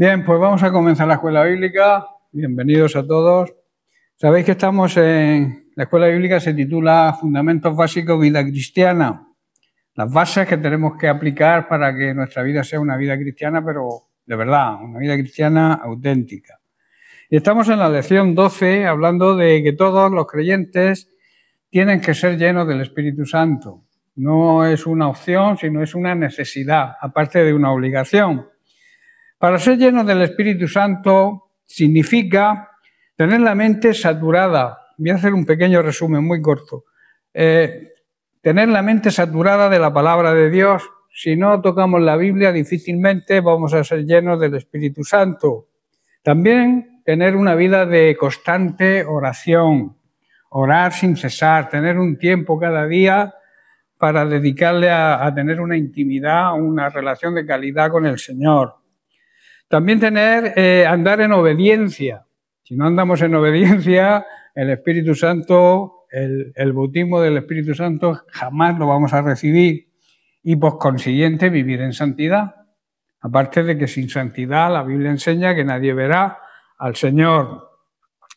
Bien, pues vamos a comenzar la escuela bíblica. Bienvenidos a todos. Sabéis que estamos en la escuela bíblica, se titula Fundamentos Básicos Vida Cristiana. Las bases que tenemos que aplicar para que nuestra vida sea una vida cristiana, pero de verdad, una vida cristiana auténtica. Y estamos en la lección 12 hablando de que todos los creyentes tienen que ser llenos del Espíritu Santo. No es una opción, sino es una necesidad, aparte de una obligación. Para ser llenos del Espíritu Santo significa tener la mente saturada. Voy a hacer un pequeño resumen muy corto. Tener la mente saturada de la palabra de Dios. Si no tocamos la Biblia, difícilmente vamos a ser llenos del Espíritu Santo. También tener una vida de constante oración, orar sin cesar, tener un tiempo cada día para dedicarle a tener una intimidad, una relación de calidad con el Señor. También andar en obediencia. Si no andamos en obediencia, el Espíritu Santo, el bautismo del Espíritu Santo jamás lo vamos a recibir y por consiguiente vivir en santidad. Aparte de que sin santidad la Biblia enseña que nadie verá al Señor.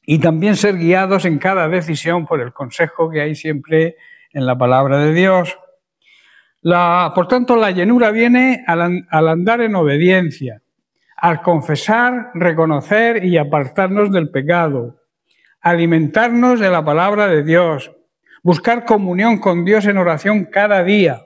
Y también ser guiados en cada decisión por el consejo que hay siempre en la palabra de Dios. Por tanto, la llenura viene al andar en obediencia, al confesar, reconocer y apartarnos del pecado, alimentarnos de la palabra de Dios, buscar comunión con Dios en oración cada día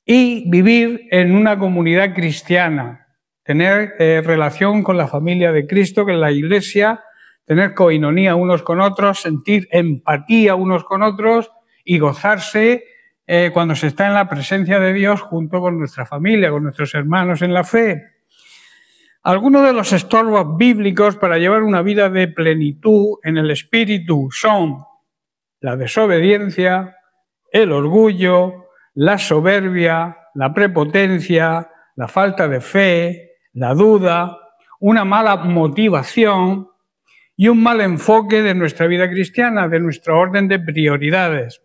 y vivir en una comunidad cristiana, tener relación con la familia de Cristo, que es la Iglesia, tener coinonía unos con otros, sentir empatía unos con otros y gozarse cuando se está en la presencia de Dios junto con nuestra familia, con nuestros hermanos en la fe. Algunos de los estorbos bíblicos para llevar una vida de plenitud en el espíritu son la desobediencia, el orgullo, la soberbia, la prepotencia, la falta de fe, la duda, una mala motivación y un mal enfoque de nuestra vida cristiana, de nuestro orden de prioridades.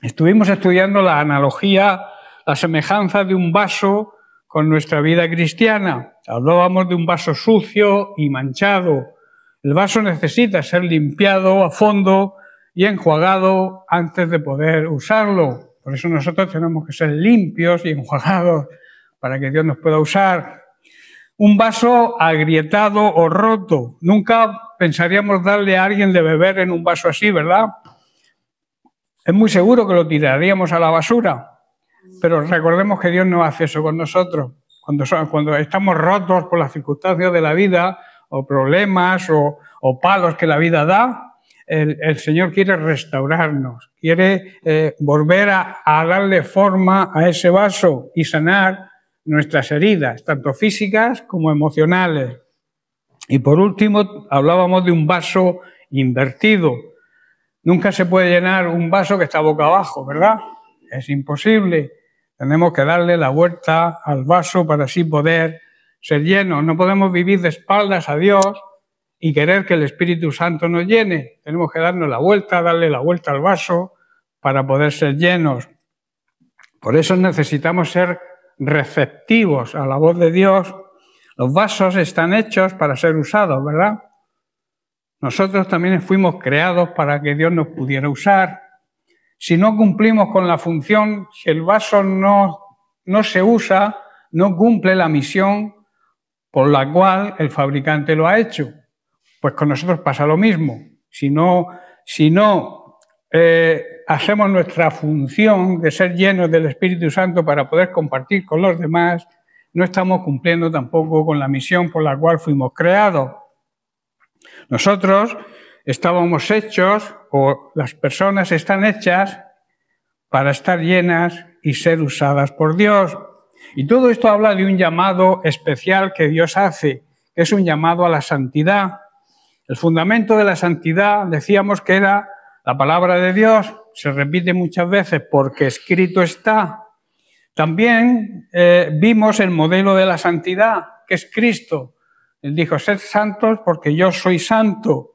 Estuvimos estudiando la analogía, la semejanza de un vaso con nuestra vida cristiana. Hablábamos de un vaso sucio y manchado. El vaso necesita ser limpiado a fondo y enjuagado antes de poder usarlo. Por eso nosotros tenemos que ser limpios y enjuagados para que Dios nos pueda usar. Un vaso agrietado o roto. Nunca pensaríamos darle a alguien de beber en un vaso así, ¿verdad? Es muy seguro que lo tiraríamos a la basura. Pero recordemos que Dios no hace eso con nosotros. Cuando estamos rotos por las circunstancias de la vida, o problemas, o palos que la vida da, el Señor quiere restaurarnos, quiere volver a darle forma a ese vaso y sanar nuestras heridas, tanto físicas como emocionales. Y por último, hablábamos de un vaso invertido. Nunca se puede llenar un vaso que está boca abajo, ¿verdad? Es imposible. Tenemos que darle la vuelta al vaso para así poder ser llenos. No podemos vivir de espaldas a Dios y querer que el Espíritu Santo nos llene. Tenemos que darle la vuelta al vaso para poder ser llenos. Por eso necesitamos ser receptivos a la voz de Dios. Los vasos están hechos para ser usados, ¿verdad? Nosotros también fuimos creados para que Dios nos pudiera usar. Si no cumplimos con la función, si el vaso no se usa, no cumple la misión por la cual el fabricante lo ha hecho. Pues con nosotros pasa lo mismo. Si no hacemos nuestra función de ser llenos del Espíritu Santo para poder compartir con los demás, no estamos cumpliendo tampoco con la misión por la cual fuimos creados. Nosotros estábamos hechos, o las personas están hechas para estar llenas y ser usadas por Dios. Y todo esto habla de un llamado especial que Dios hace, que es un llamado a la santidad. El fundamento de la santidad, decíamos que era la palabra de Dios, se repite muchas veces porque escrito está. También vimos el modelo de la santidad, que es Cristo. Él dijo, sed santos porque yo soy santo.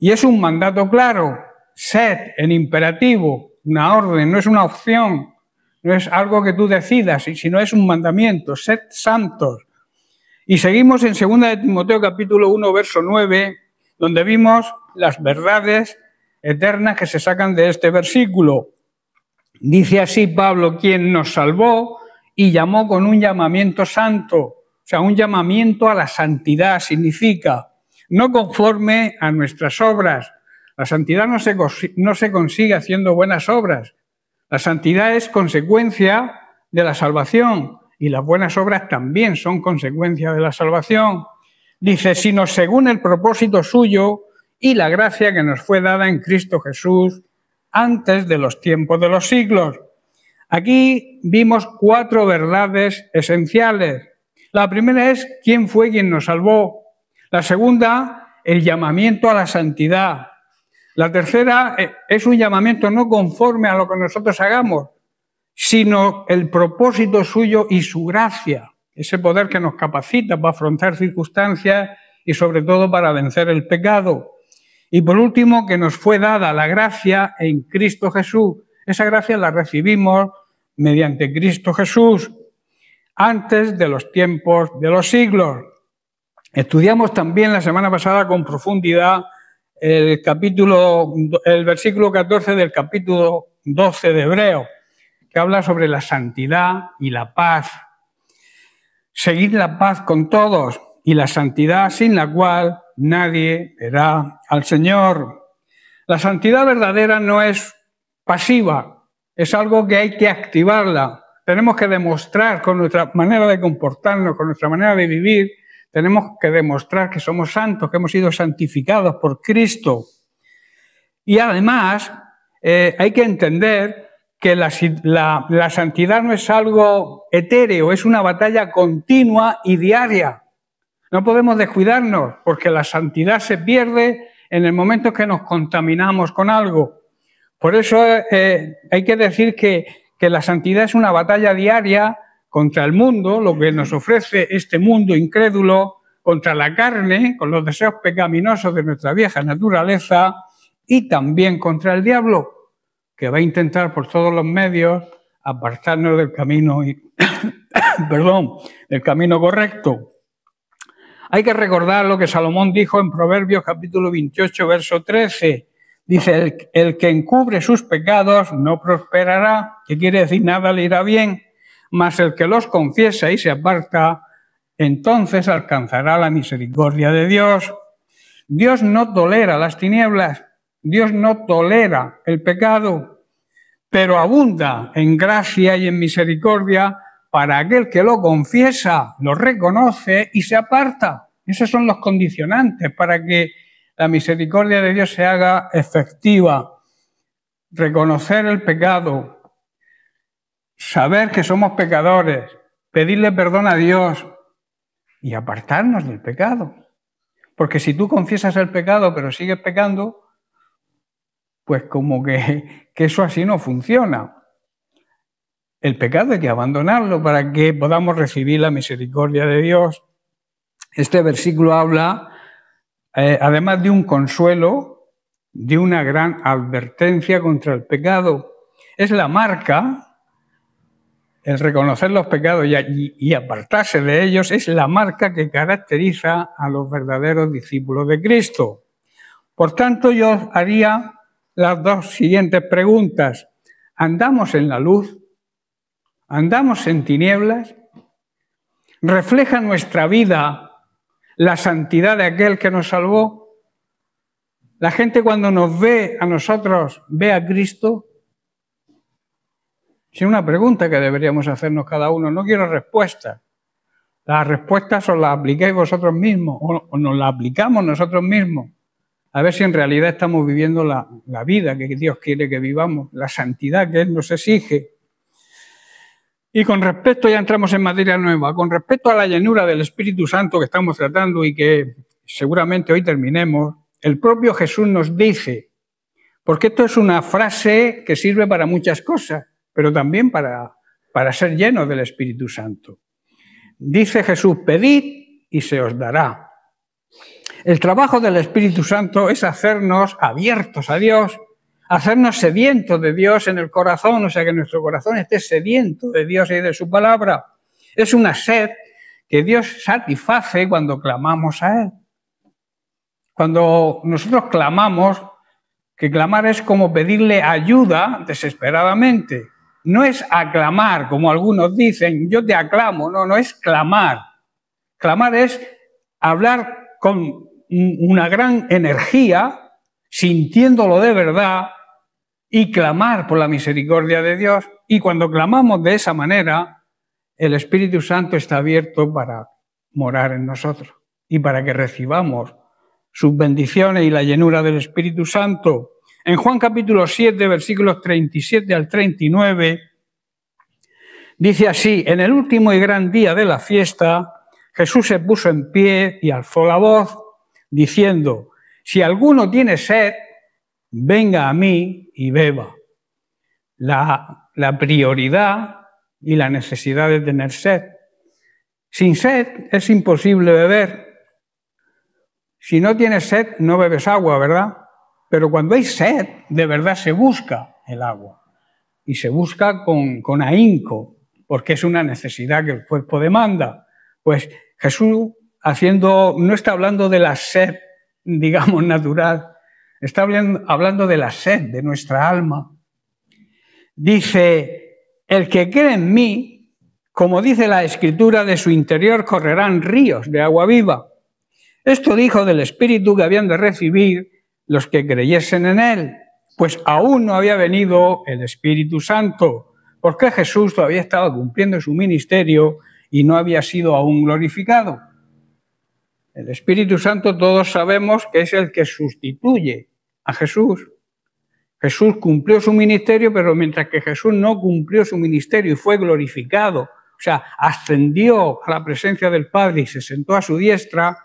Y es un mandato claro, sed en imperativo, una orden, no es una opción, no es algo que tú decidas, sino es un mandamiento, sed santos. Y seguimos en 2 de Timoteo capítulo 1, verso 9, donde vimos las verdades eternas que se sacan de este versículo. Dice así Pablo, quien nos salvó y llamó con un llamamiento santo, o sea, un llamamiento a la santidad, significa no conforme a nuestras obras. La santidad no se consigue haciendo buenas obras. La santidad es consecuencia de la salvación y las buenas obras también son consecuencia de la salvación. Dice, sino según el propósito suyo y la gracia que nos fue dada en Cristo Jesús antes de los tiempos de los siglos. Aquí vimos 4 verdades esenciales. La primera es quién fue quien nos salvó. La segunda, el llamamiento a la santidad. La tercera es un llamamiento no conforme a lo que nosotros hagamos, sino el propósito suyo y su gracia, ese poder que nos capacita para afrontar circunstancias y sobre todo para vencer el pecado. Y por último, que nos fue dada la gracia en Cristo Jesús. Esa gracia la recibimos mediante Cristo Jesús antes de los tiempos de los siglos. Estudiamos también la semana pasada con profundidad el versículo 14 del capítulo 12 de Hebreos, que habla sobre la santidad y la paz. Seguid la paz con todos y la santidad sin la cual nadie verá al Señor. La santidad verdadera no es pasiva, es algo que hay que activarla. Tenemos que demostrar con nuestra manera de comportarnos, con nuestra manera de vivir, tenemos que demostrar que somos santos, que hemos sido santificados por Cristo. Y además hay que entender que la santidad no es algo etéreo, es una batalla continua y diaria. No podemos descuidarnos porque la santidad se pierde en el momento que nos contaminamos con algo. Por eso hay que decir que la santidad es una batalla diaria contra el mundo, lo que nos ofrece este mundo incrédulo, contra la carne, con los deseos pecaminosos de nuestra vieja naturaleza y también contra el diablo, que va a intentar por todos los medios apartarnos del camino, del camino correcto. Hay que recordar lo que Salomón dijo en Proverbios capítulo 28, verso 13. Dice, el que encubre sus pecados no prosperará, que quiere decir nada le irá bien, mas el que los confiesa y se aparta, entonces alcanzará la misericordia de Dios. Dios no tolera las tinieblas, Dios no tolera el pecado, pero abunda en gracia y en misericordia para aquel que lo confiesa, lo reconoce y se aparta. Esos son los condicionantes para que la misericordia de Dios se haga efectiva. Reconocer el pecado, saber que somos pecadores, pedirle perdón a Dios y apartarnos del pecado. Porque si tú confiesas el pecado pero sigues pecando, pues como que eso así no funciona. El pecado hay que abandonarlo para que podamos recibir la misericordia de Dios. Este versículo habla, además de un consuelo, de una gran advertencia contra el pecado. Es la marca. El reconocer los pecados y apartarse de ellos es la marca que caracteriza a los verdaderos discípulos de Cristo. Por tanto, yo haría las 2 siguientes preguntas. ¿Andamos en la luz? ¿Andamos en tinieblas? ¿Refleja nuestra vida la santidad de aquel que nos salvó? ¿La gente cuando nos ve a nosotros ve a Cristo? Es una pregunta que deberíamos hacernos cada uno. No quiero respuestas. Las respuestas os las aplicáis vosotros mismos o nos las aplicamos nosotros mismos. A ver si en realidad estamos viviendo la vida que Dios quiere que vivamos, la santidad que Él nos exige. Y con respecto, ya entramos en materia nueva, con respecto a la llenura del Espíritu Santo que estamos tratando y que seguramente hoy terminemos, el propio Jesús nos dice, porque esto es una frase que sirve para muchas cosas, pero también para ser llenos del Espíritu Santo. Dice Jesús, pedid y se os dará. El trabajo del Espíritu Santo es hacernos abiertos a Dios, hacernos sedientos de Dios en el corazón, o sea, que nuestro corazón esté sediento de Dios y de su palabra. Es una sed que Dios satisface cuando clamamos a Él. Cuando nosotros clamamos, que clamar es como pedirle ayuda desesperadamente. No es aclamar, como algunos dicen, yo te aclamo, no es clamar. Clamar es hablar con una gran energía, sintiéndolo de verdad, y clamar por la misericordia de Dios. Y cuando clamamos de esa manera, el Espíritu Santo está abierto para morar en nosotros y para que recibamos sus bendiciones y la llenura del Espíritu Santo. En Juan capítulo 7, versículos 37 al 39, dice así: en el último y gran día de la fiesta, Jesús se puso en pie y alzó la voz, diciendo: si alguno tiene sed, venga a mí y beba. La prioridad y la necesidad de tener sed. Sin sed es imposible beber. Si no tienes sed, no bebes agua, ¿verdad? Pero cuando hay sed, de verdad se busca el agua. Y se busca con ahínco, porque es una necesidad que el cuerpo demanda. Pues Jesús, no está hablando de la sed, digamos, natural, está hablando de la sed de nuestra alma. Dice: el que cree en mí, como dice la Escritura, de su interior correrán ríos de agua viva. Esto dijo del Espíritu que habían de recibir los que creyesen en Él, pues aún no había venido el Espíritu Santo, porque Jesús todavía estaba cumpliendo su ministerio y no había sido aún glorificado. El Espíritu Santo todos sabemos que es el que sustituye a Jesús. Jesús cumplió su ministerio, pero mientras que Jesús no cumplió su ministerio y fue glorificado, o sea, ascendió a la presencia del Padre y se sentó a su diestra,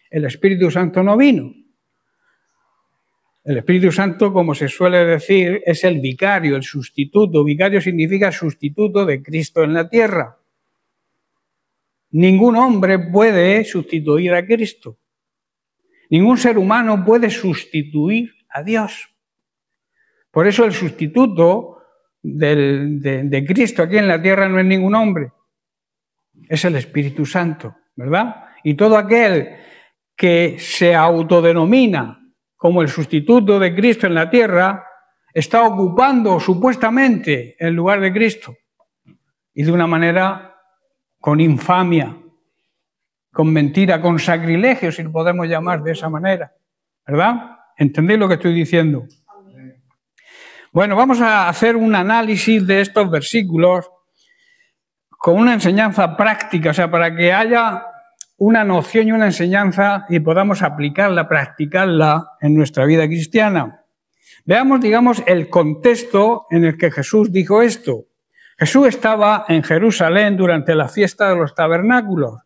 el Espíritu Santo no vino. El Espíritu Santo, como se suele decir, es el vicario, el sustituto. Vicario significa sustituto de Cristo en la tierra. Ningún hombre puede sustituir a Cristo. Ningún ser humano puede sustituir a Dios. Por eso el sustituto de Cristo aquí en la tierra no es ningún hombre. Es el Espíritu Santo, ¿verdad? Y todo aquel que se autodenomina como el sustituto de Cristo en la tierra, está ocupando supuestamente el lugar de Cristo. Y de una manera con infamia, con mentira, con sacrilegio, si lo podemos llamar de esa manera. ¿Verdad? ¿Entendéis lo que estoy diciendo? Bueno, vamos a hacer un análisis de estos versículos con una enseñanza práctica, o sea, para que haya una noción y una enseñanza y podamos aplicarla, practicarla en nuestra vida cristiana. Veamos, digamos, el contexto en el que Jesús dijo esto. Jesús estaba en Jerusalén durante la fiesta de los tabernáculos,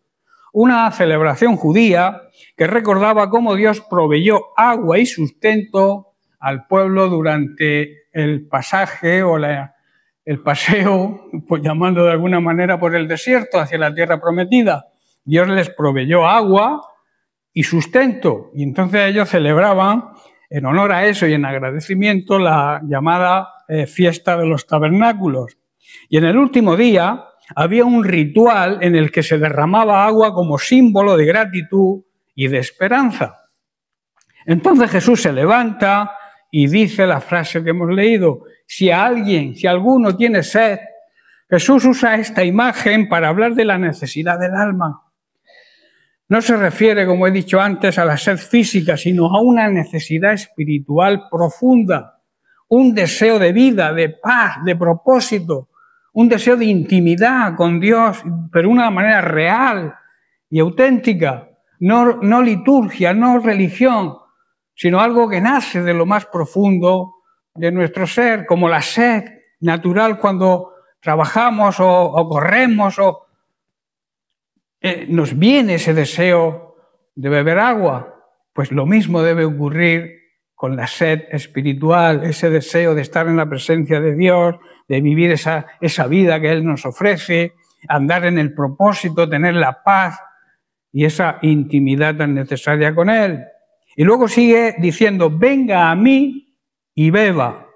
una celebración judía que recordaba cómo Dios proveyó agua y sustento al pueblo durante el pasaje o el paseo, pues llamando de alguna manera, por el desierto hacia la tierra prometida. Dios les proveyó agua y sustento, y entonces ellos celebraban en honor a eso y en agradecimiento la llamada fiesta de los tabernáculos. Y en el último día había un ritual en el que se derramaba agua como símbolo de gratitud y de esperanza. Entonces Jesús se levanta y dice la frase que hemos leído: si alguno tiene sed. Jesús usa esta imagen para hablar de la necesidad del alma. No se refiere, como he dicho antes, a la sed física, sino a una necesidad espiritual profunda, un deseo de vida, de paz, de propósito, un deseo de intimidad con Dios, pero de una manera real y auténtica, no liturgia, no religión, sino algo que nace de lo más profundo de nuestro ser, como la sed natural cuando trabajamos o corremos o nos viene ese deseo de beber agua. Pues lo mismo debe ocurrir con la sed espiritual, ese deseo de estar en la presencia de Dios, de vivir esa vida que Él nos ofrece, andar en el propósito, tener la paz y esa intimidad tan necesaria con Él. Y luego sigue diciendo: venga a mí y beba.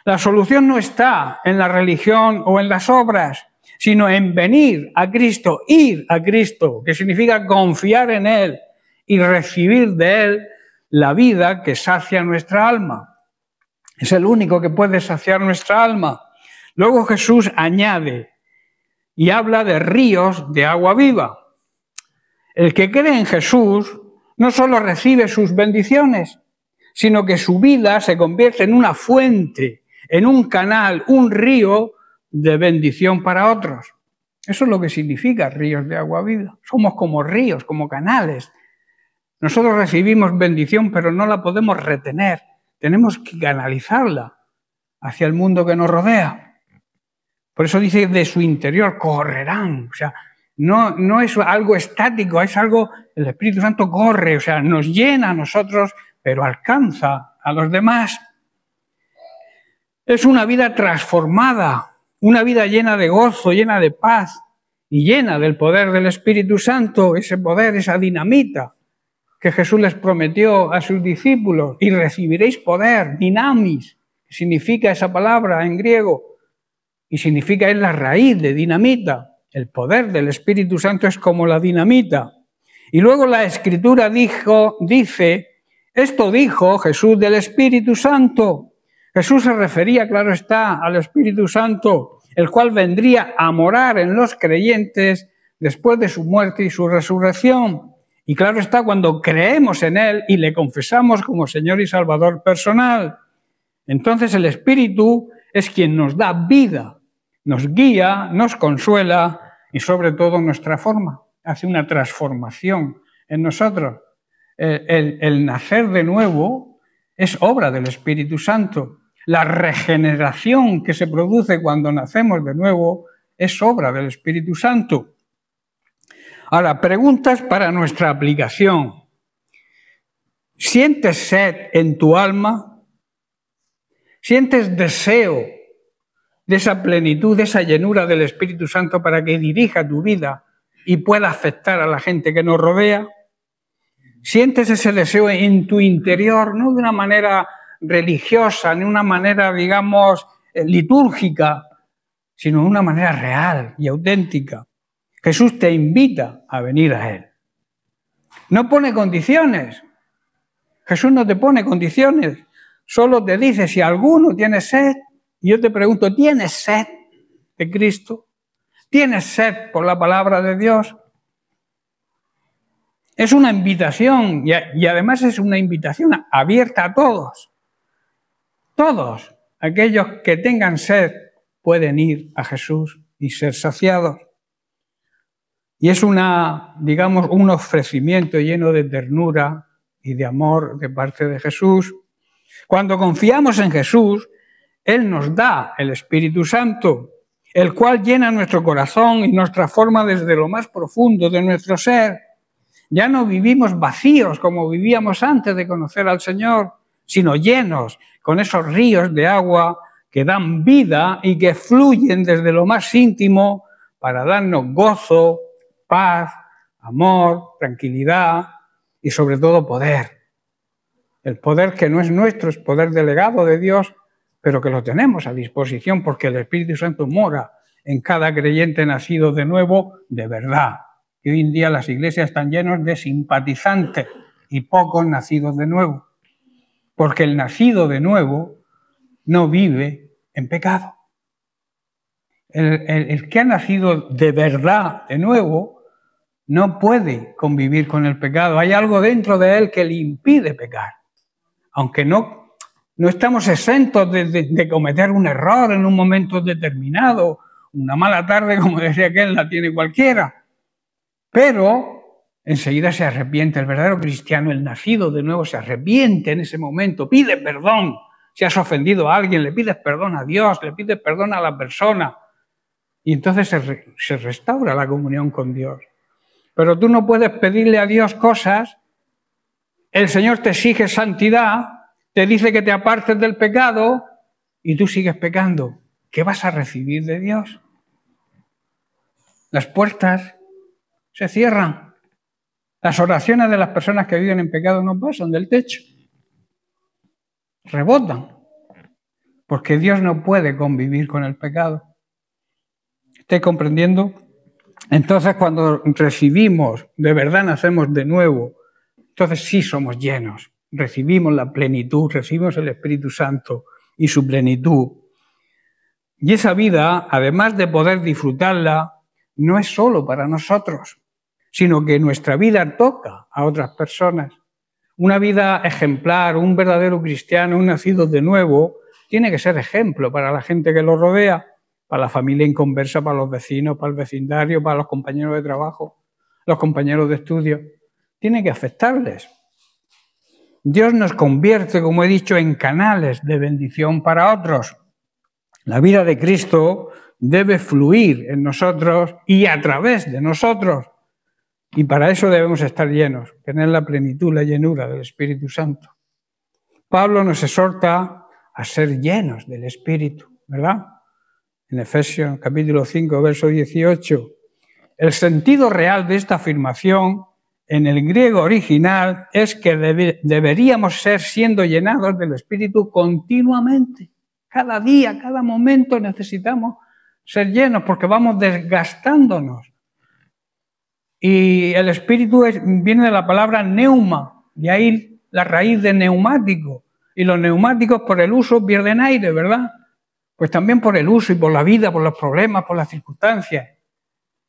La solución no está en la religión o en las obras. sino en venir a Cristo, ir a Cristo, que significa confiar en Él y recibir de Él la vida que sacia nuestra alma. Es el único que puede saciar nuestra alma. Luego Jesús añade y habla de ríos de agua viva. El que cree en Jesús no solo recibe sus bendiciones, sino que su vida se convierte en una fuente, en un canal, un río de bendición para otros. Eso es lo que significa ríos de agua viva. Somos como ríos, como canales. Nosotros recibimos bendición, pero no la podemos retener. Tenemos que canalizarla hacia el mundo que nos rodea. Por eso dice, de su interior correrán. O sea, no es algo estático, es algo, el Espíritu Santo corre, o sea, nos llena a nosotros, pero alcanza a los demás. Es una vida transformada, una vida llena de gozo, llena de paz y llena del poder del Espíritu Santo, ese poder, esa dinamita que Jesús les prometió a sus discípulos. Y recibiréis poder, dinamis, que significa esa palabra en griego, y significa es la raíz de dinamita. El poder del Espíritu Santo es como la dinamita. Y luego la Escritura dice, esto dijo Jesús del Espíritu Santo. Jesús se refería, claro está, al Espíritu Santo, el cual vendría a morar en los creyentes después de su muerte y su resurrección. Y claro está, cuando creemos en Él y le confesamos como Señor y Salvador personal. Entonces el Espíritu es quien nos da vida, nos guía, nos consuela y sobre todo nos transforma, hace una transformación en nosotros. El nacer de nuevo es obra del Espíritu Santo. La regeneración que se produce cuando nacemos de nuevo es obra del Espíritu Santo. Ahora, preguntas para nuestra aplicación. ¿Sientes sed en tu alma? ¿Sientes deseo de esa plenitud, de esa llenura del Espíritu Santo para que dirija tu vida y pueda afectar a la gente que nos rodea? ¿Sientes ese deseo en tu interior, no de una manera religiosa, ni una manera, digamos, litúrgica, sino de una manera real y auténtica? Jesús te invita a venir a Él. No pone condiciones. Jesús no te pone condiciones. Solo te dice, si alguno tiene sed, y yo te pregunto, ¿tienes sed de Cristo? ¿Tienes sed por la palabra de Dios? Es una invitación y además es una invitación abierta a todos. Todos aquellos que tengan sed pueden ir a Jesús y ser saciados. Y es digamos, un ofrecimiento lleno de ternura y de amor de parte de Jesús. Cuando confiamos en Jesús, Él nos da el Espíritu Santo, el cual llena nuestro corazón y nos transforma desde lo más profundo de nuestro ser. Ya no vivimos vacíos como vivíamos antes de conocer al Señor, sino llenos con esos ríos de agua que dan vida y que fluyen desde lo más íntimo para darnos gozo, paz, amor, tranquilidad y sobre todo poder. El poder que no es nuestro, es poder delegado de Dios, pero que lo tenemos a disposición porque el Espíritu Santo mora en cada creyente nacido de nuevo de verdad. Y hoy en día las iglesias están llenas de simpatizantes y pocos nacidos de nuevo. Porque el nacido de nuevo no vive en pecado. El que ha nacido de verdad de nuevo no puede convivir con el pecado. Hay algo dentro de él que le impide pecar. Aunque no estamos exentos de cometer un error en un momento determinado. Una mala tarde, como decía aquel, la tiene cualquiera. Pero enseguida se arrepiente. El verdadero cristiano, el nacido de nuevo, se arrepiente en ese momento, pide perdón. Si has ofendido a alguien, le pides perdón a Dios, le pides perdón a la persona. Y entonces se restaura la comunión con Dios. Pero tú no puedes pedirle a Dios cosas. El Señor te exige santidad, te dice que te apartes del pecado y tú sigues pecando. ¿Qué vas a recibir de Dios? Las puertas se cierran. Las oraciones de las personas que viven en pecado no pasan del techo. Rebotan. Porque Dios no puede convivir con el pecado. ¿Estáis comprendiendo? Entonces, cuando recibimos, de verdad nacemos de nuevo, entonces sí somos llenos. Recibimos la plenitud, recibimos el Espíritu Santo y su plenitud. Y esa vida, además de poder disfrutarla, no es solo para nosotros, sino que nuestra vida toca a otras personas. Una vida ejemplar, un verdadero cristiano, un nacido de nuevo, tiene que ser ejemplo para la gente que lo rodea, para la familia inconversa, para los vecinos, para el vecindario, para los compañeros de trabajo, los compañeros de estudio. Tiene que afectarles. Dios nos convierte, como he dicho, en canales de bendición para otros. La vida de Cristo debe fluir en nosotros y a través de nosotros. Y para eso debemos estar llenos, tener la plenitud, la llenura del Espíritu Santo. Pablo nos exhorta a ser llenos del Espíritu, ¿verdad? En Efesios capítulo 5, verso 18. El sentido real de esta afirmación en el griego original es que deberíamos ser siendo llenados del Espíritu continuamente. Cada día, cada momento necesitamos ser llenos porque vamos desgastándonos. Y el Espíritu viene de la palabra neuma, de ahí la raíz de neumático. Y los neumáticos por el uso pierden aire, ¿verdad? Pues también por el uso y por la vida, por los problemas, por las circunstancias.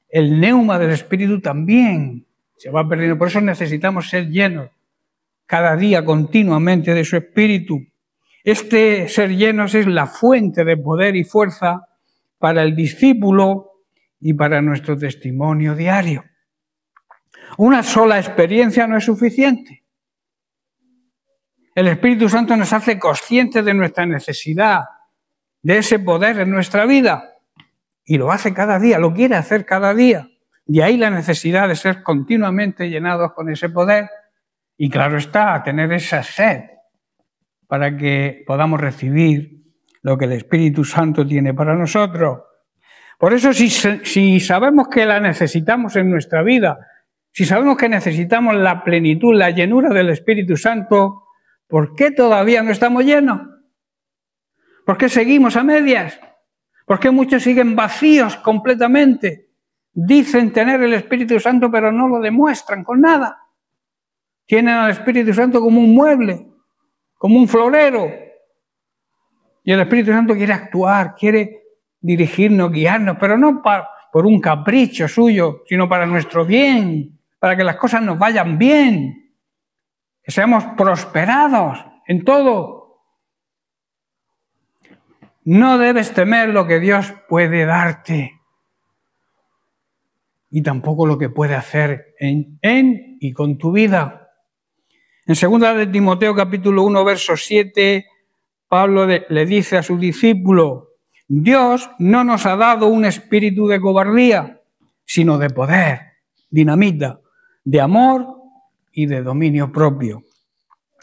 El neuma del Espíritu también se va perdiendo. Por eso necesitamos ser llenos cada día continuamente de su Espíritu. Este ser llenos es la fuente de poder y fuerza para el discípulo y para nuestro testimonio diario. Una sola experiencia no es suficiente. El Espíritu Santo nos hace conscientes de nuestra necesidad, de ese poder en nuestra vida. Y lo hace cada día, lo quiere hacer cada día. De ahí la necesidad de ser continuamente llenados con ese poder. Y claro está, tener esa sed para que podamos recibir lo que el Espíritu Santo tiene para nosotros. Por eso, si sabemos que la necesitamos en nuestra vida, si sabemos que necesitamos la plenitud, la llenura del Espíritu Santo, ¿por qué todavía no estamos llenos? ¿Por qué seguimos a medias? ¿Por qué muchos siguen vacíos completamente? Dicen tener el Espíritu Santo, pero no lo demuestran con nada. Tienen al Espíritu Santo como un mueble, como un florero. Y el Espíritu Santo quiere actuar, quiere dirigirnos, guiarnos, pero no por un capricho suyo, sino para nuestro bien, para que las cosas nos vayan bien, que seamos prosperados en todo. No debes temer lo que Dios puede darte y tampoco lo que puede hacer en y con tu vida. En 2 de Timoteo capítulo 1, verso 7, Pablo le dice a su discípulo: Dios no nos ha dado un espíritu de cobardía, sino de poder, dinamita, de amor y de dominio propio.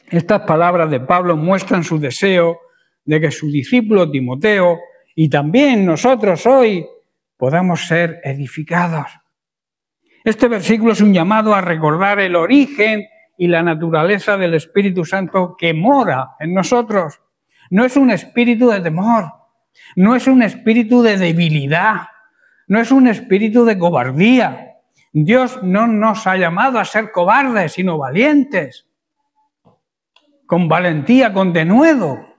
Estas palabras de Pablo muestran su deseo de que su discípulo Timoteo y también nosotros hoy podamos ser edificados. Este versículo es un llamado a recordar el origen y la naturaleza del Espíritu Santo que mora en nosotros. No es un espíritu de temor, no es un espíritu de debilidad, no es un espíritu de cobardía. Dios no nos ha llamado a ser cobardes, sino valientes, con valentía, con denuedo,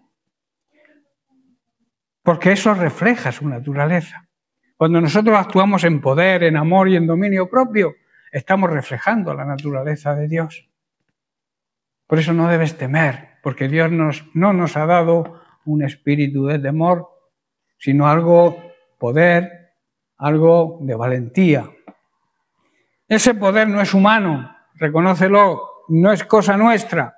porque eso refleja su naturaleza. Cuando nosotros actuamos en poder, en amor y en dominio propio, estamos reflejando la naturaleza de Dios. Por eso no debes temer, porque Dios no nos ha dado un espíritu de temor, sino algo poder, algo de valentía. Ese poder no es humano, reconócelo, no es cosa nuestra.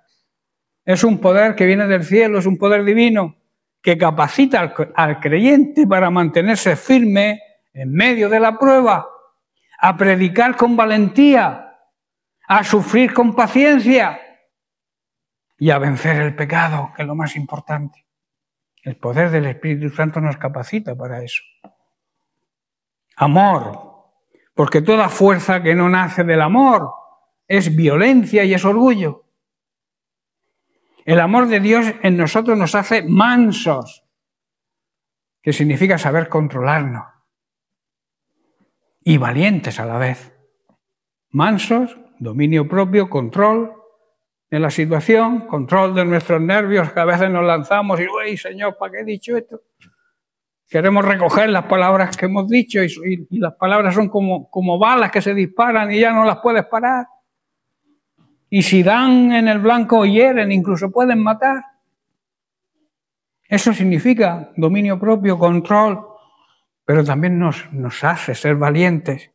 Es un poder que viene del cielo, es un poder divino que capacita al creyente para mantenerse firme en medio de la prueba, a predicar con valentía, a sufrir con paciencia y a vencer el pecado, que es lo más importante. El poder del Espíritu Santo nos capacita para eso. Amor, porque toda fuerza que no nace del amor es violencia y es orgullo. El amor de Dios en nosotros nos hace mansos, que significa saber controlarnos. y valientes a la vez. Mansos, dominio propio, control de la situación, control de nuestros nervios, que a veces nos lanzamos y, uy, Señor, ¿para qué he dicho esto? Queremos recoger las palabras que hemos dicho y las palabras son como balas que se disparan y ya no las puedes parar. Y si dan en el blanco hieren, incluso pueden matar. Eso significa dominio propio, control, pero también nos hace ser valientes.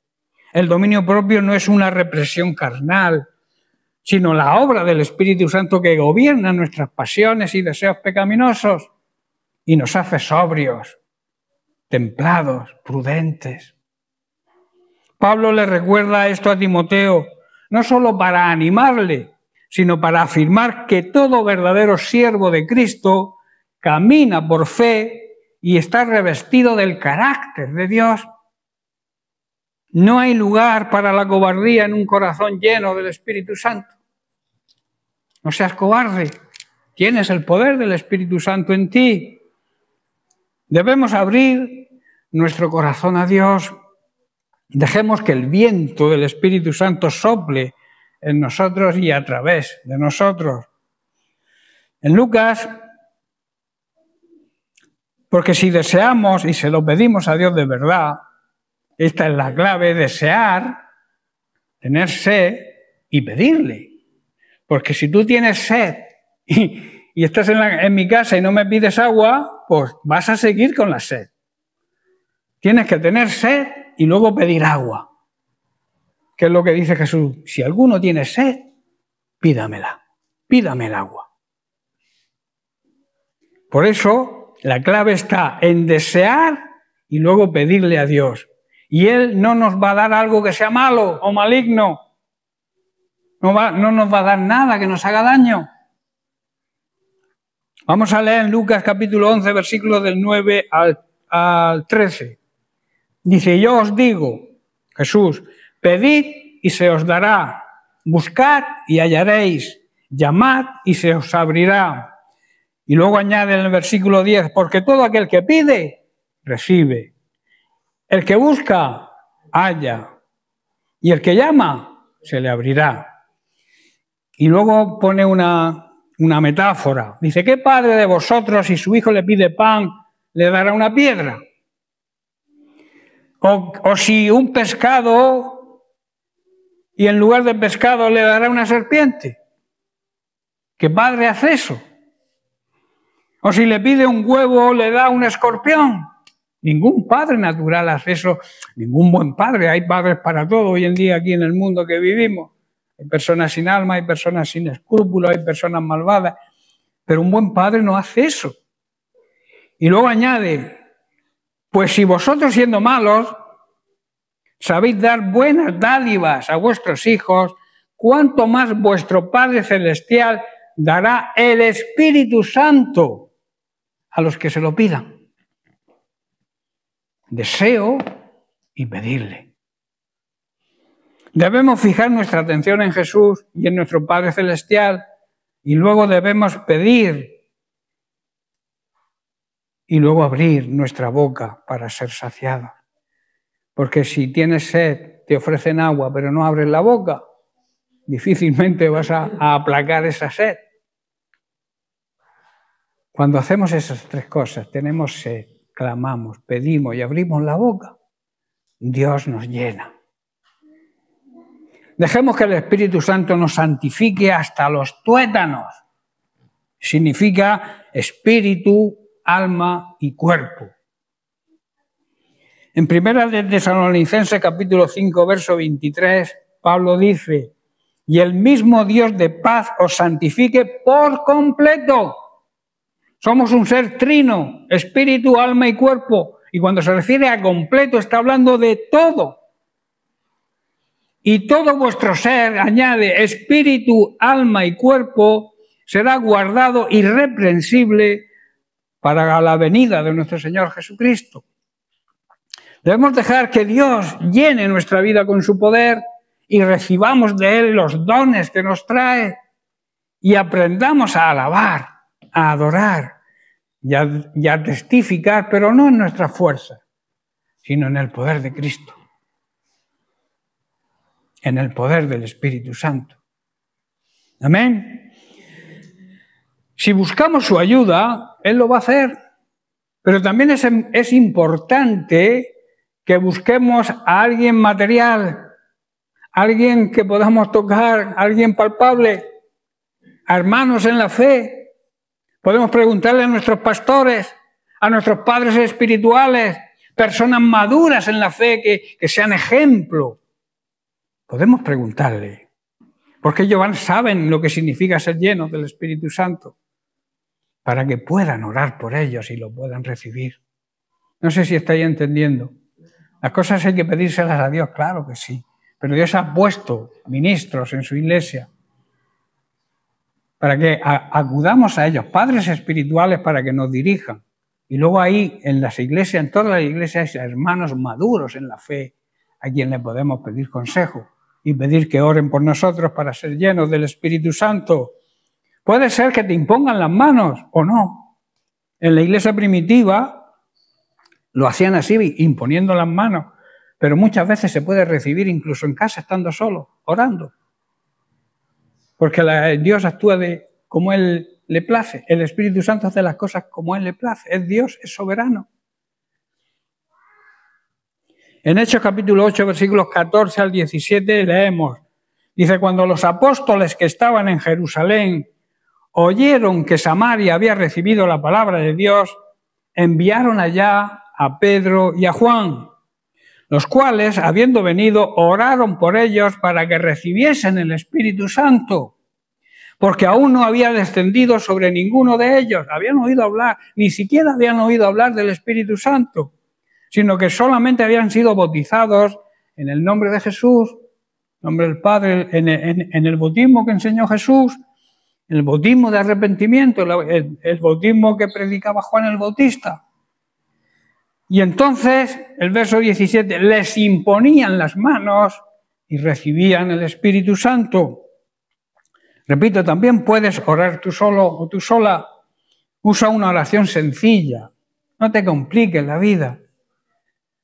El dominio propio no es una represión carnal, sino la obra del Espíritu Santo que gobierna nuestras pasiones y deseos pecaminosos y nos hace sobrios, templados, prudentes. Pablo le recuerda esto a Timoteo, no solo para animarle, sino para afirmar que todo verdadero siervo de Cristo camina por fe y está revestido del carácter de Dios. No hay lugar para la cobardía en un corazón lleno del Espíritu Santo. No seas cobarde, tienes el poder del Espíritu Santo en ti. Debemos abrir nuestro corazón a Dios. Dejemos que el viento del Espíritu Santo sople en nosotros y a través de nosotros. En Lucas, porque si deseamos y se lo pedimos a Dios de verdad, esta es la clave, desear, tener sed y pedirle. Porque si tú tienes sed y estás en mi casa y no me pides agua, pues vas a seguir con la sed. Tienes que tener sed y luego pedir agua. ¿Qué es lo que dice Jesús? Si alguno tiene sed, pídamela, pídame el agua. Por eso la clave está en desear y luego pedirle a Dios. Y Él no nos va a dar algo que sea malo o maligno. No nos va a dar nada que nos haga daño. Vamos a leer en Lucas capítulo 11, versículos del 9 al 13. Dice, yo os digo, Jesús, pedid y se os dará, buscad y hallaréis, llamad y se os abrirá. Y luego añade en el versículo 10, porque todo aquel que pide, recibe. El que busca, halla. Y el que llama, se le abrirá. Y luego pone una metáfora. Dice, ¿qué padre de vosotros, si su hijo le pide pan, le dará una piedra? O si un pescado, y en lugar de pescado le dará una serpiente. ¿Qué padre hace eso? O si le pide un huevo, le da un escorpión. Ningún padre natural hace eso, ningún buen padre. Hay padres para todo hoy en día aquí en el mundo que vivimos. Hay personas sin alma, hay personas sin escrúpulos, hay personas malvadas. Pero un buen padre no hace eso. Y luego añade, pues si vosotros siendo malos sabéis dar buenas dádivas a vuestros hijos, ¿cuánto más vuestro Padre Celestial dará el Espíritu Santo a los que se lo pidan? Deseo y pedirle. Debemos fijar nuestra atención en Jesús y en nuestro Padre Celestial y luego debemos pedir y luego abrir nuestra boca para ser saciados. Porque si tienes sed, te ofrecen agua, pero no abres la boca, difícilmente vas a aplacar esa sed. Cuando hacemos esas tres cosas, tenemos sed, clamamos, pedimos y abrimos la boca, Dios nos llena. Dejemos que el Espíritu Santo nos santifique hasta los tuétanos. Significa espíritu, alma y cuerpo. En 1 de Tesalonicenses capítulo 5, verso 23, Pablo dice, y el mismo Dios de paz os santifique por completo. Somos un ser trino, espíritu, alma y cuerpo. Y cuando se refiere a completo está hablando de todo. Y todo vuestro ser, añade, espíritu, alma y cuerpo, será guardado irreprensible para la venida de nuestro Señor Jesucristo. Debemos dejar que Dios llene nuestra vida con su poder y recibamos de Él los dones que nos trae y aprendamos a alabar, a adorar y a testificar, pero no en nuestra fuerza, sino en el poder de Cristo. en el poder del Espíritu Santo. Amén. Si buscamos su ayuda, Él lo va a hacer. Pero también es importante que busquemos a alguien material, alguien que podamos tocar, alguien palpable, a hermanos en la fe. Podemos preguntarle a nuestros pastores, a nuestros padres espirituales, personas maduras en la fe que sean ejemplo. Podemos preguntarle, porque ellos saben lo que significa ser llenos del Espíritu Santo, para que puedan orar por ellos y lo puedan recibir. No sé si estáis entendiendo. Las cosas hay que pedírselas a Dios, claro que sí, pero Dios ha puesto ministros en su iglesia para que acudamos a ellos, padres espirituales, para que nos dirijan. Y luego ahí, en las iglesias, en todas las iglesias, hay hermanos maduros en la fe, a quien le podemos pedir consejo y pedir que oren por nosotros para ser llenos del Espíritu Santo. Puede ser que te impongan las manos o no. En la iglesia primitiva lo hacían así, imponiendo las manos, pero muchas veces se puede recibir incluso en casa, estando solo, orando. Porque Dios actúa como Él le place. El Espíritu Santo hace las cosas como Él le place. Es Dios, es soberano. En Hechos capítulo 8, versículos 14 al 17 leemos. Dice, cuando los apóstoles que estaban en Jerusalén oyeron que Samaria había recibido la palabra de Dios, enviaron allá a Pedro y a Juan, los cuales, habiendo venido, oraron por ellos para que recibiesen el Espíritu Santo, porque aún no había descendido sobre ninguno de ellos. Habían oído hablar, ni siquiera habían oído hablar del Espíritu Santo, sino que solamente habían sido bautizados en el nombre de Jesús, en nombre del Padre, en el bautismo que enseñó Jesús, el bautismo de arrepentimiento, el bautismo que predicaba Juan el Bautista. Y entonces, el verso 17, les imponían las manos y recibían el Espíritu Santo. Repito, también puedes orar tú solo o tú sola. Usa una oración sencilla. No te compliques la vida.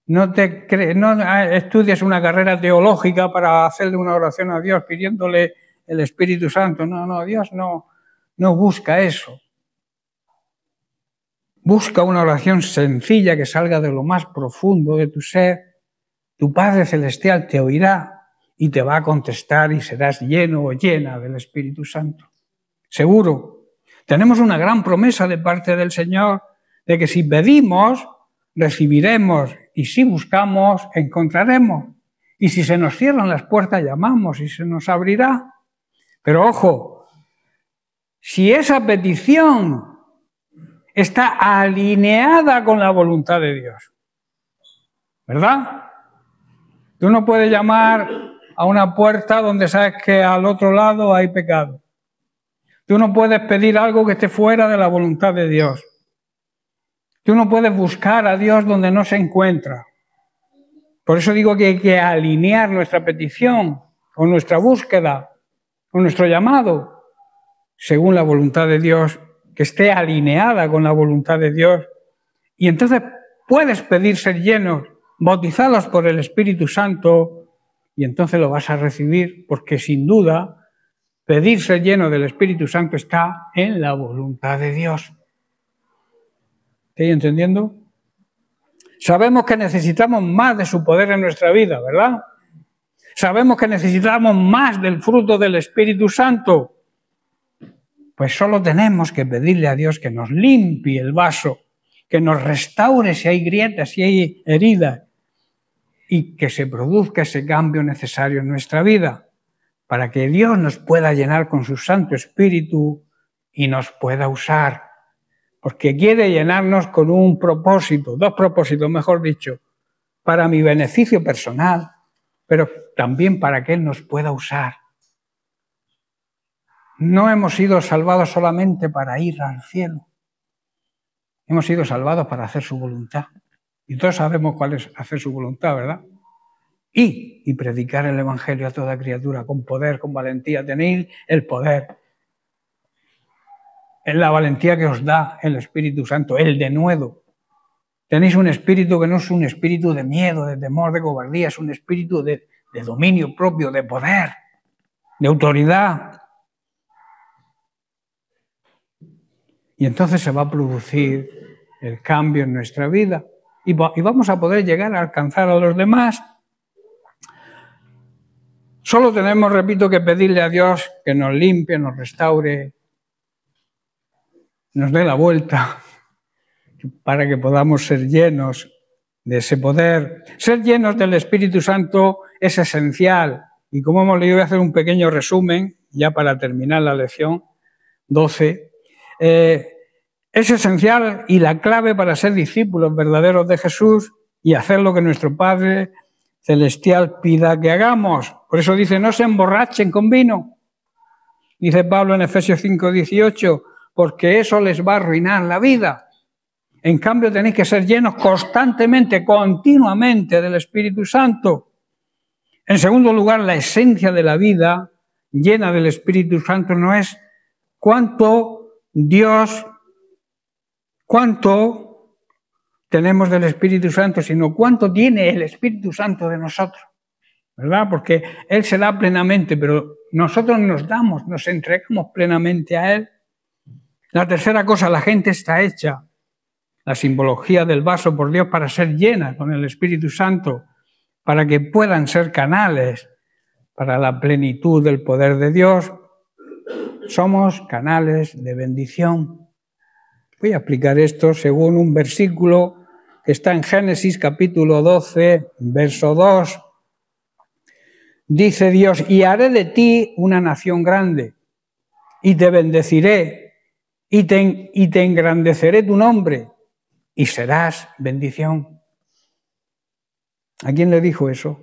No estudies una carrera teológica para hacerle una oración a Dios pidiéndole el Espíritu Santo. No, Dios no busca eso. Busca una oración sencilla que salga de lo más profundo de tu ser. Tu Padre Celestial te oirá y te va a contestar y serás lleno o llena del Espíritu Santo. Seguro. Tenemos una gran promesa de parte del Señor de que si pedimos, recibiremos, y si buscamos, encontraremos. Y si se nos cierran las puertas, llamamos y se nos abrirá. Pero ojo, si esa petición está alineada con la voluntad de Dios, ¿verdad? Tú no puedes llamar a una puerta donde sabes que al otro lado hay pecado. Tú no puedes pedir algo que esté fuera de la voluntad de Dios. Tú no puedes buscar a Dios donde no se encuentra. Por eso digo que hay que alinear nuestra petición o nuestra búsqueda o nuestro llamado según la voluntad de Dios, que esté alineada con la voluntad de Dios. Y entonces puedes pedir ser llenos, bautizados por el Espíritu Santo, y entonces lo vas a recibir, porque sin duda pedir ser lleno del Espíritu Santo está en la voluntad de Dios. ¿Estáis entendiendo? Sabemos que necesitamos más de su poder en nuestra vida, ¿verdad? Sabemos que necesitamos más del fruto del Espíritu Santo. Pues solo tenemos que pedirle a Dios que nos limpie el vaso, que nos restaure si hay grietas, si hay heridas, y que se produzca ese cambio necesario en nuestra vida, para que Dios nos pueda llenar con su Santo Espíritu y nos pueda usar, porque quiere llenarnos con un propósito, dos propósitos, mejor dicho, para mi beneficio personal, pero también para que Él nos pueda usar. No hemos sido salvados solamente para ir al cielo. Hemos sido salvados para hacer su voluntad. Y todos sabemos cuál es hacer su voluntad, ¿verdad? Y predicar el Evangelio a toda criatura con poder, con valentía. Tenéis el poder. Es la valentía que os da el Espíritu Santo, el denuedo. Tenéis un espíritu que no es un espíritu de miedo, de temor, de cobardía, es un espíritu de de dominio propio, de poder, de autoridad. Y entonces se va a producir el cambio en nuestra vida y vamos a poder llegar a alcanzar a los demás. Solo tenemos, repito, que pedirle a Dios que nos limpie, nos restaure, nos dé la vuelta para que podamos ser llenos de ese poder. Ser llenos del Espíritu Santo es esencial. Y como hemos leído, voy a hacer un pequeño resumen, ya para terminar la lección 12. Es esencial y la clave para ser discípulos verdaderos de Jesús y hacer lo que nuestro Padre Celestial pida que hagamos. Por eso dice, no se emborrachen con vino. Dice Pablo en Efesios 5:18, porque eso les va a arruinar la vida. En cambio, tenéis que ser llenos constantemente, continuamente del Espíritu Santo. En segundo lugar, la esencia de la vida llena del Espíritu Santo no es cuánto tenemos del Espíritu Santo, sino cuánto tiene el Espíritu Santo de nosotros, ¿verdad? Porque Él se da plenamente, pero nosotros nos entregamos plenamente a Él. La tercera cosa, la gente está hecha, la simbología del vaso por Dios, para ser llena con el Espíritu Santo, para que puedan ser canales para la plenitud del poder de Dios. Somos canales de bendición. Voy a explicar esto según un versículo que está en Génesis capítulo 12, verso 2. Dice Dios, y haré de ti una nación grande, y te bendeciré, y te engrandeceré tu nombre, y serás bendición. ¿A quién le dijo eso?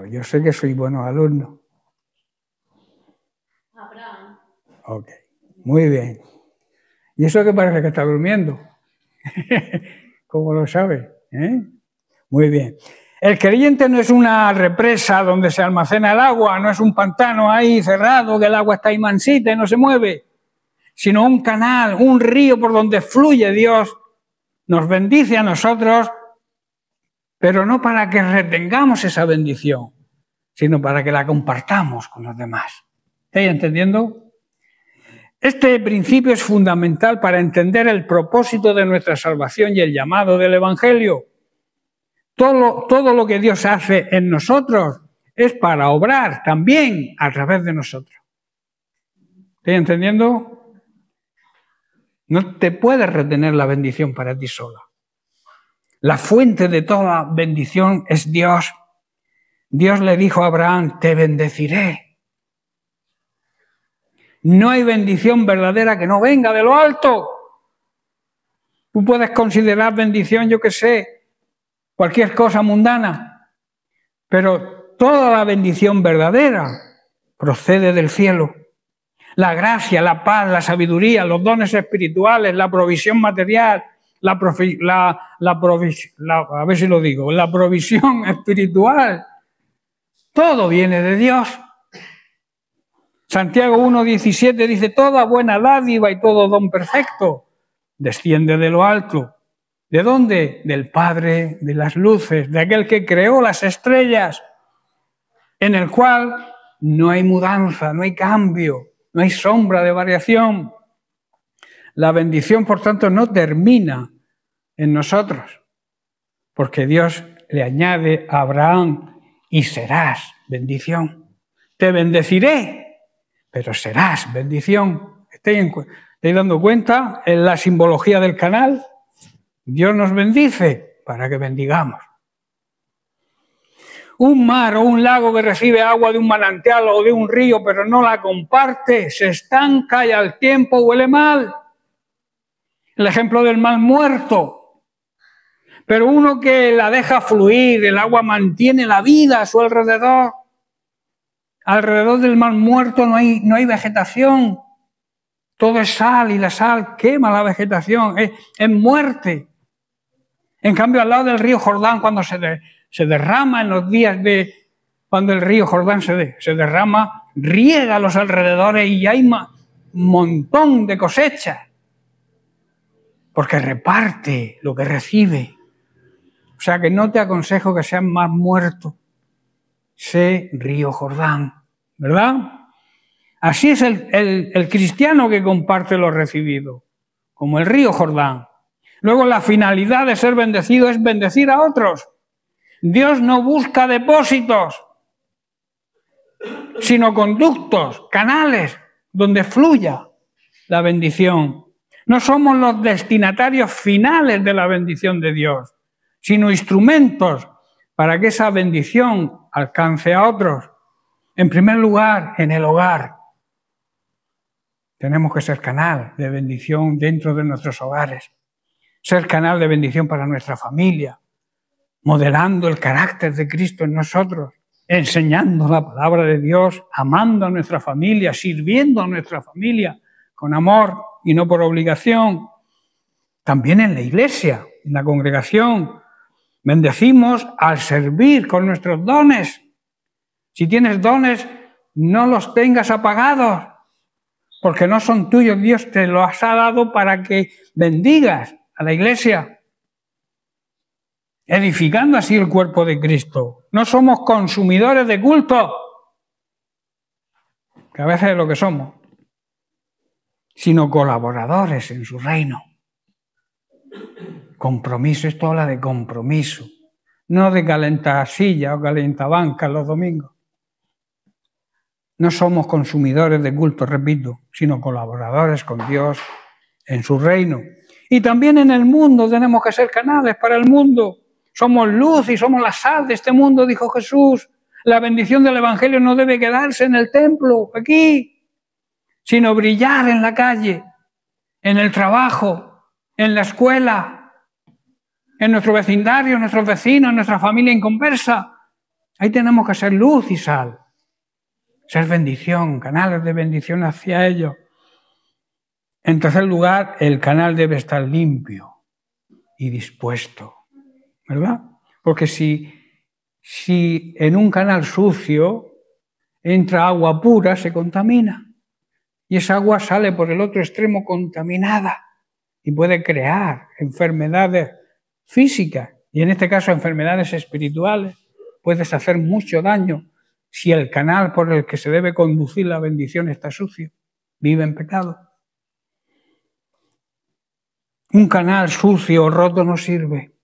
Yo sé que soy buenos alumnos. Abraham. Ok, muy bien. ¿Y eso qué parece que está durmiendo? ¿Cómo lo sabe? Muy bien. El creyente no es una represa donde se almacena el agua, no es un pantano ahí cerrado, que el agua está ahí mansita y no se mueve, sino un canal, un río por donde fluye Dios, nos bendice a nosotros, pero no para que retengamos esa bendición, sino para que la compartamos con los demás. ¿Estáis entendiendo? Este principio es fundamental para entender el propósito de nuestra salvación y el llamado del Evangelio. Todo lo que Dios hace en nosotros es para obrar también a través de nosotros. ¿Estáis entendiendo? No te puedes retener la bendición para ti sola. La fuente de toda bendición es Dios. Dios le dijo a Abraham, te bendeciré. No hay bendición verdadera que no venga de lo alto. Tú puedes considerar bendición, yo qué sé, cualquier cosa mundana, pero toda la bendición verdadera procede del cielo. La gracia, la paz, la sabiduría, los dones espirituales, la provisión material, la provisión espiritual, todo viene de Dios. Santiago 1:17 dice, toda buena dádiva y todo don perfecto desciende de lo alto. ¿De dónde? Del Padre de las luces, de aquel que creó las estrellas, en el cual no hay mudanza, no hay cambio, no hay sombra de variación. La bendición, por tanto, no termina en nosotros, porque Dios le añade a Abraham, y serás bendición. Te bendeciré, pero serás bendición. ¿Estáis dando cuenta en la simbología del canal? Dios nos bendice para que bendigamos. Un mar o un lago que recibe agua de un manantial o de un río, pero no la comparte, se estanca y al tiempo huele mal. El ejemplo del mar muerto. Pero uno que la deja fluir, el agua mantiene la vida a su alrededor. Alrededor del mar muerto no hay vegetación. Todo es sal y la sal quema la vegetación, es muerte. En cambio, al lado del río Jordán, cuando se derrama en los días cuando el río Jordán se derrama, riega a los alrededores y hay un montón de cosechas. Porque reparte lo que recibe. O sea que no te aconsejo que seas más muerto. Sé río Jordán, ¿verdad? Así es el cristiano que comparte lo recibido, como el río Jordán. Luego la finalidad de ser bendecido es bendecir a otros. Dios no busca depósitos, sino conductos, canales, donde fluya la bendición. No somos los destinatarios finales de la bendición de Dios, sino instrumentos para que esa bendición alcance a otros. En primer lugar, en el hogar. Tenemos que ser canal de bendición dentro de nuestros hogares. Ser canal de bendición para nuestra familia, modelando el carácter de Cristo en nosotros, enseñando la palabra de Dios, amando a nuestra familia, sirviendo a nuestra familia con amor y no por obligación. También en la iglesia, en la congregación, bendecimos al servir con nuestros dones. Si tienes dones, no los tengas apagados, porque no son tuyos, Dios te los ha dado para que bendigas a la iglesia, edificando así el cuerpo de Cristo. No somos consumidores de culto, que a veces es lo que somos, sino colaboradores en su reino. Compromiso, esto habla de compromiso, no de calentasilla o calentabanca los domingos. No somos consumidores de culto, repito, sino colaboradores con Dios en su reino. Y también en el mundo tenemos que ser canales para el mundo. Somos luz y somos la sal de este mundo, dijo Jesús. La bendición del Evangelio no debe quedarse en el templo, aquí, sino brillar en la calle, en el trabajo, en la escuela, en nuestro vecindario, en nuestros vecinos, en nuestra familia inconversa. Ahí tenemos que ser luz y sal. Ser bendición, canales de bendición hacia ellos. En tercer lugar, el canal debe estar limpio y dispuesto, ¿verdad? Porque si en un canal sucio entra agua pura, se contamina. Y esa agua sale por el otro extremo contaminada y puede crear enfermedades físicas y en este caso enfermedades espirituales. Puedes hacer mucho daño si el canal por el que se debe conducir la bendición está sucio, vive en pecado. Un canal sucio o roto no sirve.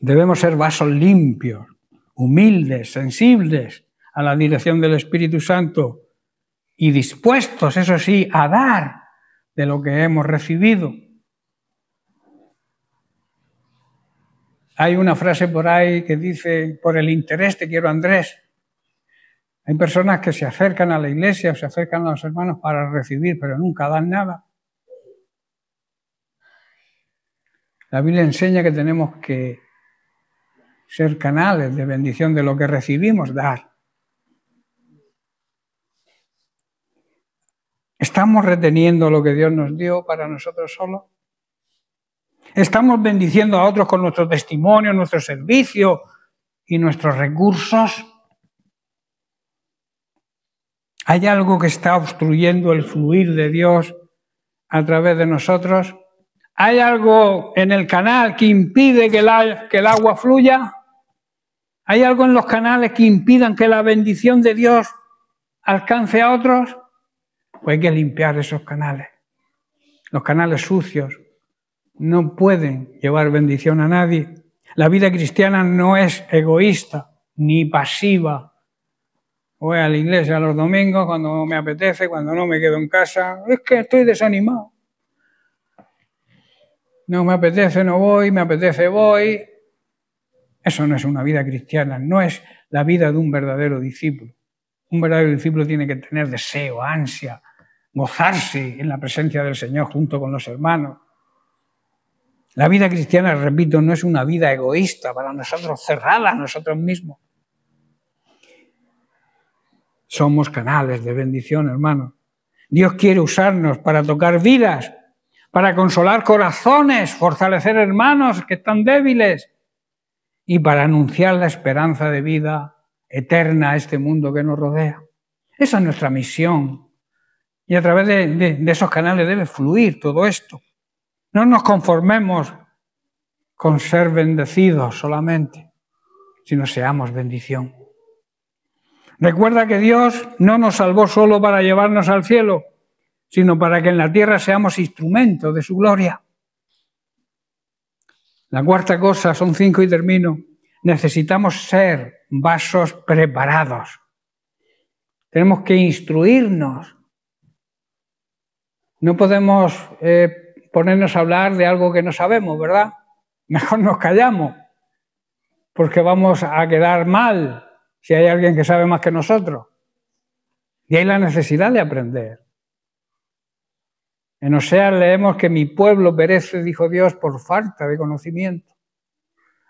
Debemos ser vasos limpios, humildes, sensibles a la dirección del Espíritu Santo y dispuestos, eso sí, a dar de lo que hemos recibido. Hay una frase por ahí que dice, por el interés te quiero, Andrés. Hay personas que se acercan a la iglesia o se acercan a los hermanos para recibir, pero nunca dan nada. La Biblia enseña que tenemos que ser canales de bendición de lo que recibimos, dar. ¿Estamos reteniendo lo que Dios nos dio para nosotros solos? ¿Estamos bendiciendo a otros con nuestro testimonio, nuestro servicio y nuestros recursos? ¿Hay algo que está obstruyendo el fluir de Dios a través de nosotros? ¿Hay algo en el canal que impide que el agua fluya? ¿Hay algo en los canales que impidan que la bendición de Dios alcance a otros? Pues hay que limpiar esos canales. Los canales sucios no pueden llevar bendición a nadie. La vida cristiana no es egoísta ni pasiva. Voy a la iglesia los domingos cuando me apetece, cuando no me quedo en casa. Es que estoy desanimado. No me apetece, no voy, me apetece, voy. Eso no es una vida cristiana, no es la vida de un verdadero discípulo. Un verdadero discípulo tiene que tener deseo, ansia, gozarse en la presencia del Señor junto con los hermanos. La vida cristiana, repito, no es una vida egoísta para nosotros, cerrada a nosotros mismos. Somos canales de bendición, hermanos. Dios quiere usarnos para tocar vidas, para consolar corazones, fortalecer hermanos que están débiles y para anunciar la esperanza de vida eterna a este mundo que nos rodea. Esa es nuestra misión. Y a través de esos canales debe fluir todo esto. No nos conformemos con ser bendecidos solamente, sino seamos bendición. Recuerda que Dios no nos salvó solo para llevarnos al cielo, sino para que en la tierra seamos instrumentos de su gloria. La cuarta cosa, son 5 y termino, necesitamos ser vasos preparados. Tenemos que instruirnos. No podemos ponernos a hablar de algo que no sabemos, ¿verdad? Mejor nos callamos, porque vamos a quedar mal si hay alguien que sabe más que nosotros. Y hay la necesidad de aprender. En Oseas leemos que mi pueblo perece, dijo Dios, por falta de conocimiento.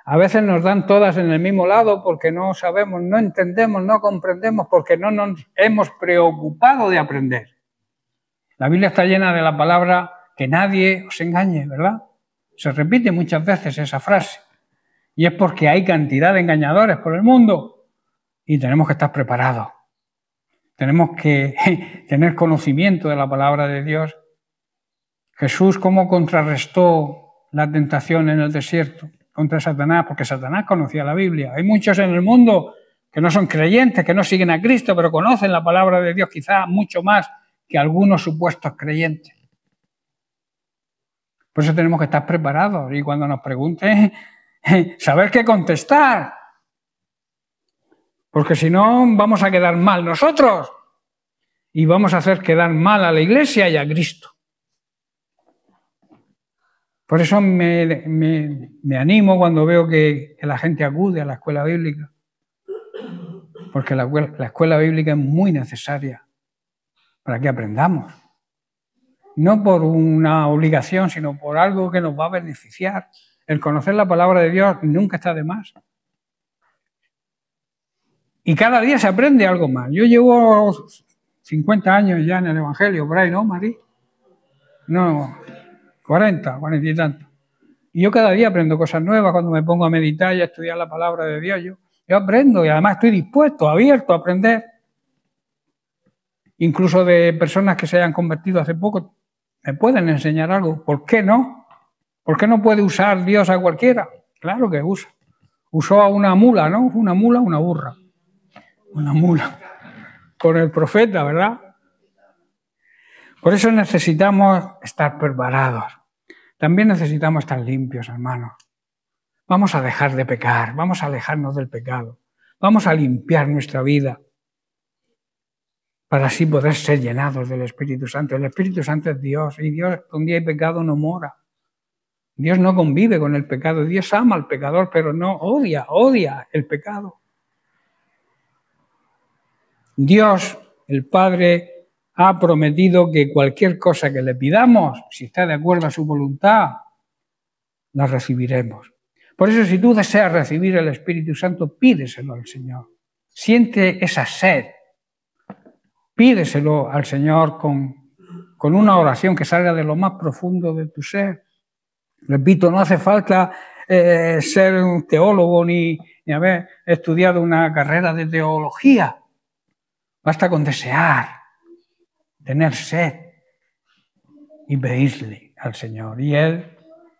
A veces nos dan todas en el mismo lado porque no sabemos, no entendemos, no comprendemos, porque no nos hemos preocupado de aprender. La Biblia está llena de la palabra que nadie os engañe, ¿verdad? Se repite muchas veces esa frase. Y es porque hay cantidad de engañadores por el mundo y tenemos que estar preparados. Tenemos que tener conocimiento de la palabra de Dios. Jesús, ¿cómo contrarrestó la tentación en el desierto contra Satanás? Porque Satanás conocía la Biblia. Hay muchos en el mundo que no son creyentes, que no siguen a Cristo, pero conocen la palabra de Dios quizá mucho más que algunos supuestos creyentes. Por eso tenemos que estar preparados y cuando nos pregunten, saber qué contestar. Porque si no, vamos a quedar mal nosotros y vamos a hacer quedar mal a la Iglesia y a Cristo. Por eso me animo cuando veo que la gente acude a la escuela bíblica. Porque la escuela bíblica es muy necesaria para que aprendamos. No por una obligación, sino por algo que nos va a beneficiar. El conocer la palabra de Dios nunca está de más. Y cada día se aprende algo más. Yo llevo 50 años ya en el Evangelio, por ahí, ¿no, Mari? No, 40 y tanto. Y yo cada día aprendo cosas nuevas cuando me pongo a meditar y a estudiar la palabra de Dios. Yo aprendo y además estoy dispuesto, abierto a aprender. Incluso de personas que se hayan convertido hace poco, me pueden enseñar algo. ¿Por qué no? ¿Por qué no puede usar Dios a cualquiera? Claro que usa. Usó a una mula, ¿no? Una mula, una burra. Una mula. Con el profeta, ¿verdad? Por eso necesitamos estar preparados. También necesitamos estar limpios, hermanos. Vamos a dejar de pecar, vamos a alejarnos del pecado. Vamos a limpiar nuestra vida para así poder ser llenados del Espíritu Santo. El Espíritu Santo es Dios y Dios, donde hay pecado, no mora. Dios no convive con el pecado. Dios ama al pecador, pero no odia el pecado. Dios, el Padre, ha prometido que cualquier cosa que le pidamos, si está de acuerdo a su voluntad, la recibiremos. Por eso, si tú deseas recibir el Espíritu Santo, pídeselo al Señor. Siente esa sed. Pídeselo al Señor con una oración que salga de lo más profundo de tu ser. Repito, no hace falta ser un teólogo ni haber estudiado una carrera de teología. Basta con desear, tener sed y pedirle al Señor. Y Él,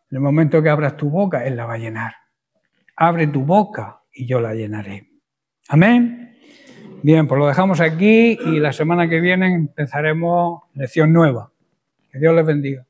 en el momento que abras tu boca, Él la va a llenar. Abre tu boca y yo la llenaré. Amén. Bien, pues lo dejamos aquí y la semana que viene empezaremos lección nueva. Que Dios les bendiga.